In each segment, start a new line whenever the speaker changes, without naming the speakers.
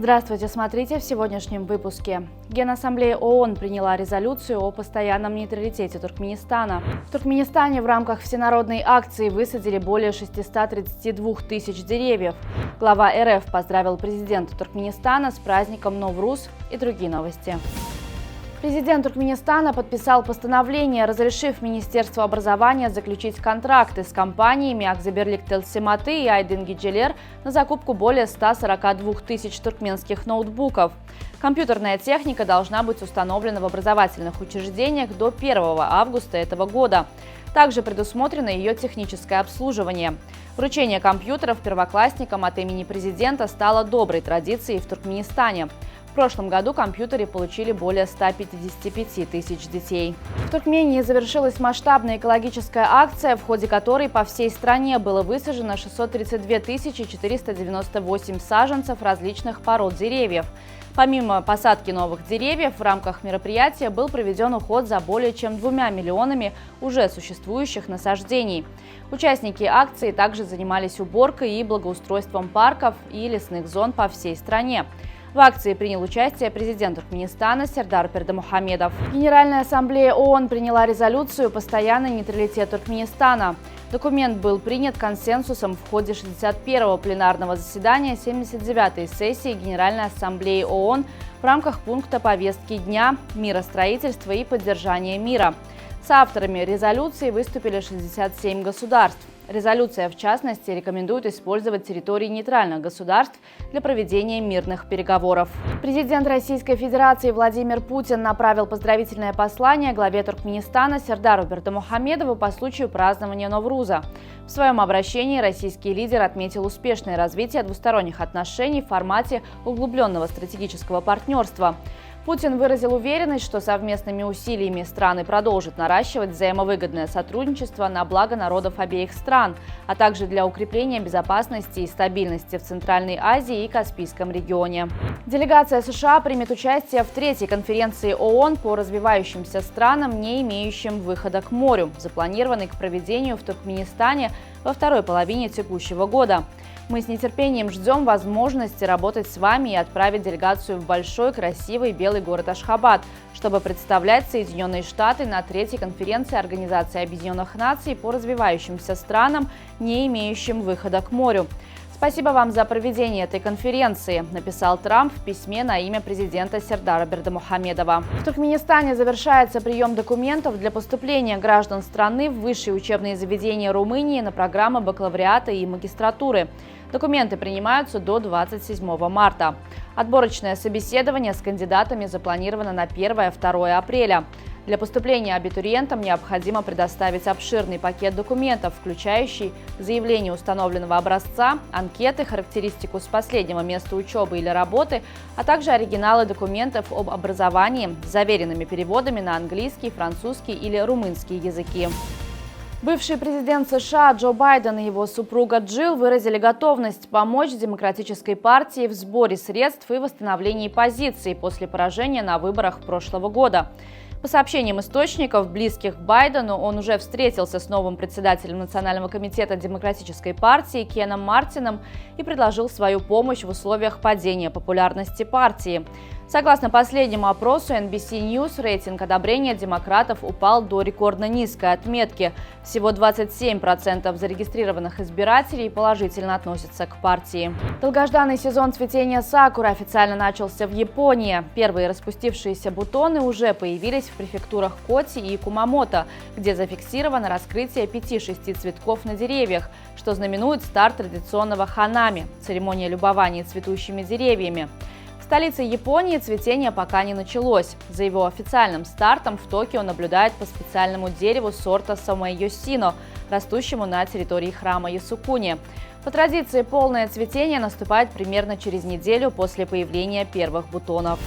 Здравствуйте, смотрите в сегодняшнем выпуске. Генассамблея ООН приняла резолюцию о постоянном нейтралитете Туркменистана. В Туркменистане в рамках всенародной акции высадили более 632 тысяч деревьев. Глава РФ поздравил президента Туркменистана с праздником Новруз и другие новости. Президент Туркменистана подписал постановление, разрешив Министерству образования заключить контракты с компаниями Акзаберлик Телсематы и Айдын Гиджелер на закупку более 142 тысяч туркменских ноутбуков. Компьютерная техника должна быть установлена в образовательных учреждениях до 1 августа этого года. Также предусмотрено ее техническое обслуживание. Вручение компьютеров первоклассникам от имени президента стало доброй традицией в Туркменистане. В прошлом году компьютеры получили более 155 тысяч детей. В Туркмении завершилась масштабная экологическая акция, в ходе которой по всей стране было высажено 632 498 саженцев различных пород деревьев. Помимо посадки новых деревьев, в рамках мероприятия был проведен уход за более чем 2 миллионами уже существующих насаждений. Участники акции также занимались уборкой и благоустройством парков и лесных зон по всей стране. В акции принял участие президент Туркменистана Сердар Бердымухамедов. Генеральная ассамблея ООН приняла резолюцию «Постоянный нейтралитет Туркменистана». Документ был принят консенсусом в ходе 61-го пленарного заседания 79-й сессии Генеральной ассамблеи ООН в рамках пункта повестки дня «Миростроительство и поддержание мира». Соавторами резолюции выступили 67 государств. Резолюция, в частности, рекомендует использовать территории нейтральных государств для проведения мирных переговоров. Президент Российской Федерации Владимир Путин направил поздравительное послание главе Туркменистана Сердару Бердымухамедову по случаю празднования Новруза. В своем обращении российский лидер отметил успешное развитие двусторонних отношений в формате углубленного стратегического партнерства. Путин выразил уверенность, что совместными усилиями страны продолжат наращивать взаимовыгодное сотрудничество на благо народов обеих стран, а также для укрепления безопасности и стабильности в Центральной Азии и Каспийском регионе. Делегация США примет участие в 3-й конференции ООН по развивающимся странам, не имеющим выхода к морю, запланированной к проведению в Туркменистане во второй половине текущего года. Мы с нетерпением ждем возможности работать с вами и отправить делегацию в большой, красивый белый город Ашхабад, чтобы представлять Соединенные Штаты на 3-й конференции Организации Объединенных Наций по развивающимся странам, не имеющим выхода к морю. Спасибо вам за проведение этой конференции, написал Трамп в письме на имя президента Сердара Бердымухамедова. В Туркменистане завершается прием документов для поступления граждан страны в высшие учебные заведения Румынии на программы бакалавриата и магистратуры. Документы принимаются до 27 марта. Отборочное собеседование с кандидатами запланировано на 1-2 апреля. Для поступления абитуриентам необходимо предоставить обширный пакет документов, включающий заявление установленного образца, анкеты, характеристику с последнего места учебы или работы, а также оригиналы документов об образовании с заверенными переводами на английский, французский или румынский языки. Бывший президент США Джо Байден и его супруга Джилл выразили готовность помочь Демократической партии в сборе средств и восстановлении позиций после поражения на выборах прошлого года. По сообщениям источников, близких к Байдену, он уже встретился с новым председателем Национального комитета Демократической партии Кеном Мартином и предложил свою помощь в условиях падения популярности партии. Согласно последнему опросу NBC News, рейтинг одобрения демократов упал до рекордно низкой отметки. Всего 27% зарегистрированных избирателей положительно относятся к партии. Долгожданный сезон цветения сакуры официально начался в Японии. Первые распустившиеся бутоны уже появились в префектурах Коти и Кумамото, где зафиксировано раскрытие 5-6 цветков на деревьях, что знаменует старт традиционного ханами – церемония любования цветущими деревьями. В столице Японии цветение пока не началось. За его официальным стартом в Токио наблюдают по специальному дереву сорта Сомэй-Йосино, растущему на территории храма Ясукуни. По традиции, полное цветение наступает примерно через неделю после появления первых бутонов.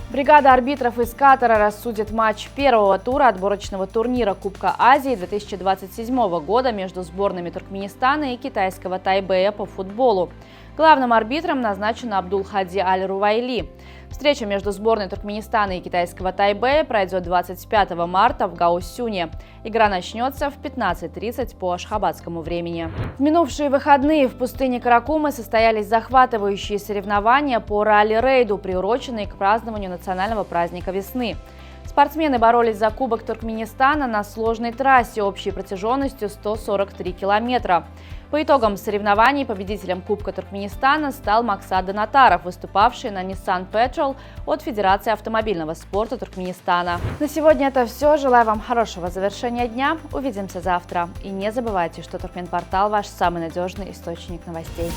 Бригада арбитров из Катара рассудит матч первого тура отборочного турнира Кубка Азии 2027 года между сборными Туркменистана и китайского Тайбэя по футболу. Главным арбитром назначен Абдул-Хади Аль-Рувайли. Встреча между сборной Туркменистана и китайского Тайбэя пройдет 25 марта в Гаосюне. Игра начнется в 15:30 по ашхабадскому времени. В минувшие выходные в пустыне Каракумы состоялись захватывающие соревнования по ралли-рейду, приуроченные к празднованию национального праздника весны. Спортсмены боролись за Кубок Туркменистана на сложной трассе общей протяженностью 143 километра. По итогам соревнований победителем Кубка Туркменистана стал Максат Донатаров, выступавший на Nissan Petrol от Федерации автомобильного спорта Туркменистана. На сегодня это все. Желаю вам хорошего завершения дня. Увидимся завтра. И не забывайте, что Туркменпортал – ваш самый надежный источник новостей.